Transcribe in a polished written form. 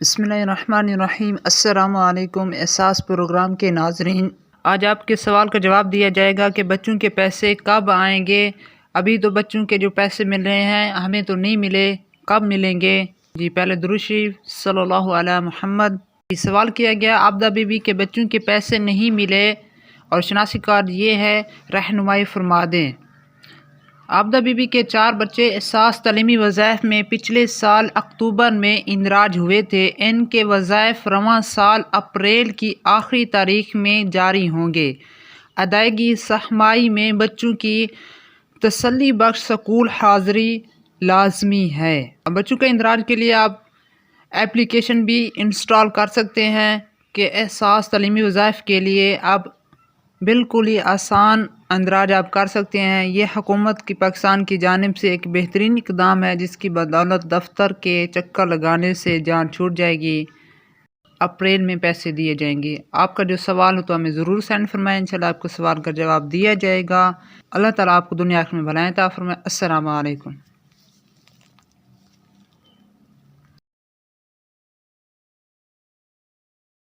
बिस्मिल्लाहिर्रहमानिर्रहीम। अस्सलामु अलैकुम एहसास प्रोग्राम के नाजरीन, आज आपके सवाल का जवाब दिया जाएगा कि बच्चों के पैसे कब आएंगे। अभी तो बच्चों के जो पैसे मिल रहे हैं हमें तो नहीं मिले, कब मिलेंगे। जी पहले दुरूद शरीफ सल्लल्लाहु अलैहि मुहम्मद। सवाल किया गया आबदा बीबी के बच्चों के पैसे नहीं मिले और शनासी कार्ड ये है, रहनुमाई फरमा दें। आबदा बीबी के 4 बच्चे एहसास तालीमी वज़ाइफ में पिछले साल अक्टूबर में इंदराज हुए थे। इनके वज़ाइफ रवां साल अप्रैल की आखिरी तारीख में जारी होंगे। अदायगी सहमाई में बच्चों की तसल्ली बख्श स्कूल हाज़री लाजमी है। बच्चों के इंदराज के लिए आप एप्लीकेशन भी इंस्टॉल कर सकते हैं कि एहसास तालीमी वज़ाइफ के लिए अब बिल्कुल ही आसान अंदराज आप कर सकते हैं। ये हुकूमत की पाकिस्तान की जानिब से एक बेहतरीन इक़दाम है जिसकी बदौलत दफ्तर के चक्कर लगाने से जान छूट जाएगी। अप्रैल में पैसे दिए जाएंगे। आपका जो सवाल हो तो हमें ज़रूर सेंड फरमाएं, इंशाल्लाह आपको सवाल का जवाब दिया जाएगा। अल्लाह ताला आपको दुनिया आखिरत में भलाएं अता फरमाए। अस्सलामु अलैकुम।